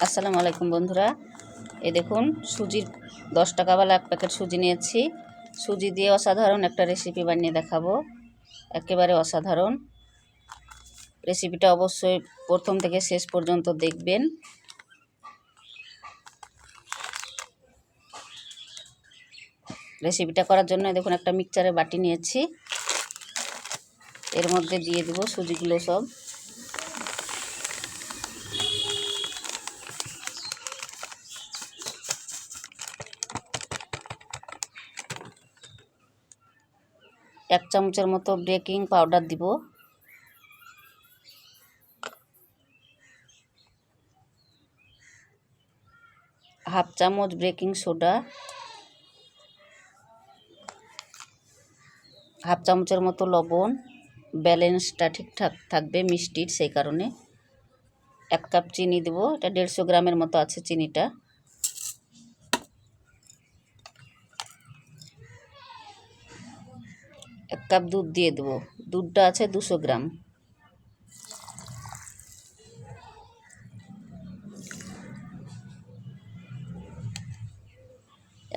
আসসালামু আলাইকুম বন্ধুরা, এই দেখুন সুজির 10 টাকাওয়ালা এক প্যাকেট সুজি নিয়েছি। সুজি দিয়ে অসাধারণ একটা রেসিপি বানিয়ে দেখাবো, একেবারে অসাধারণ। রেসিপিটা অবশ্যই প্রথম থেকে শেষ পর্যন্ত দেখবেন। রেসিপিটা করার জন্য দেখুন একটা মিক্সচারের বাটি নিয়েছি, এর মধ্যে দিয়ে দেব সুজিগুলো সব। এক চামচের মতো বেকিং পাউডার দিব, হাফ চামচ বেকিং সোডা, হাফ চামচের মতো লবণ। ব্যালেন্সটা ঠিকঠাক থাকবে মিষ্টির, সেই কারণে। 1 কাপ চিনি দেব, এটা 150 গ্রামের মতো আছে চিনিটা। এক কাপ দুধ দিয়ে দেব, দুধটা আছে 200 গ্রাম।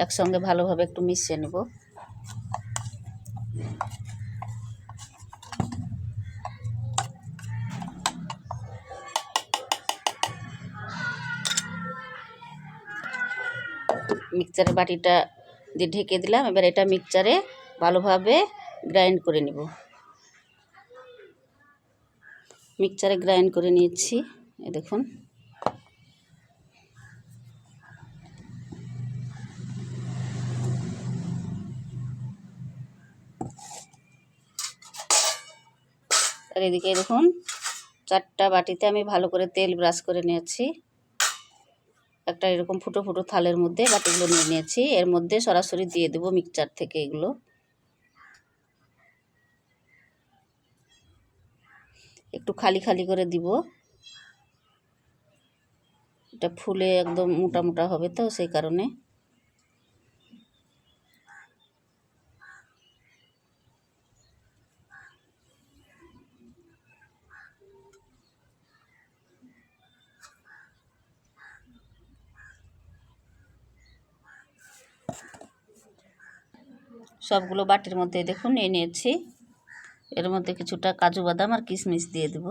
একসঙ্গে ভালোভাবে একটু মিশিয়ে নেব। মিক্সচারের বাটিটা দিয়ে ঢেকে দিলাম। এবার এটা মিক্সচারে ভালোভাবে গ্রাইন্ড করে নেব। মিক্সচারে গ্রাইন্ড করে নিয়েছি, এই দেখুন। আর এদিকে দেখুন 4টা বাটিতে আমি ভালো করে তেল ব্রাশ করে নিয়েছি। একটা এরকম ফুটো ফুটো থালের মধ্যে বাটিগুলো নিয়ে নিয়েছি, এর মধ্যে সরাসরি দিয়ে দেব মিক্সচার থেকে এগুলো। একটু খালি খালি করে দিব, এটা ফুলে একদম মোটা মোটা হবে তো, সেই কারণে। সবগুলো বাটির মধ্যে দেখুন নিয়ে নিয়েছি। এর মধ্যে কিছুটা কাজু বাদাম আর কিশমিশ দিয়ে দেব।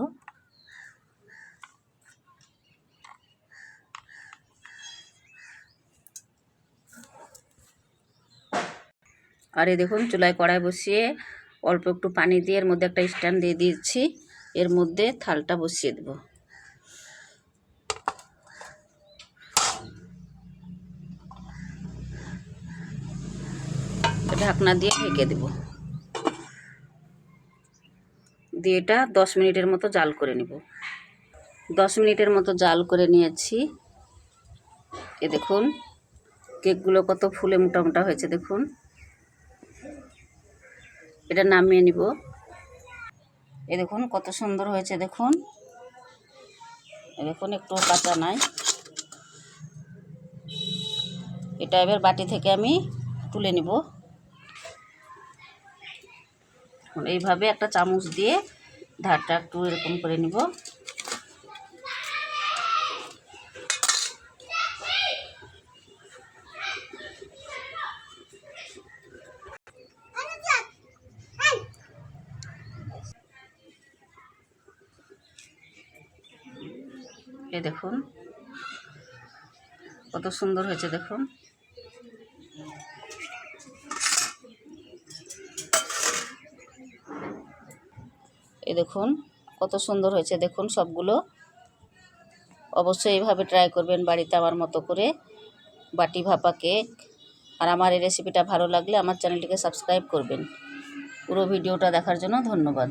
আর এই দেখুন চুলায় কড়াই বসিয়ে অল্প একটু পানি দিয়ে এর মধ্যে একটা স্ট্যান্ড দিয়ে দিয়েছি, এর মধ্যে থালটা বসিয়ে দেব। ঢাকনা দিয়ে ঢেকে দেব, দিয়ে এটা 10 মিনিটের মতো জাল করে নেব। 10 মিনিটের মতো জাল করে নিয়েছি। এ দেখুন কেকগুলো কত ফুলে মোটা মোটা হয়েছে দেখুন। এটা নামিয়ে নিব। এ দেখুন কত সুন্দর হয়েছে দেখুন। দেখুন একটু কাঁচা নাই। এটা এবার বাটি থেকে আমি তুলে নিব। এইভাবে একটা চামচ দিয়ে ধারটা একটু এরকম করে নিব। এই দেখুন কত সুন্দর হয়েছে দেখুন। এই দেখুন কত সুন্দর হয়েছে দেখুন সবগুলো। অবশ্যই এইভাবে ট্রাই করবেন বাড়িতে আমার মতো করে, বাটি ভাপা কেক। আর আমার এই রেসিপিটা ভালো লাগলে আমার চ্যানেলটিকে সাবস্ক্রাইব করবেন। পুরো ভিডিওটা দেখার জন্য ধন্যবাদ।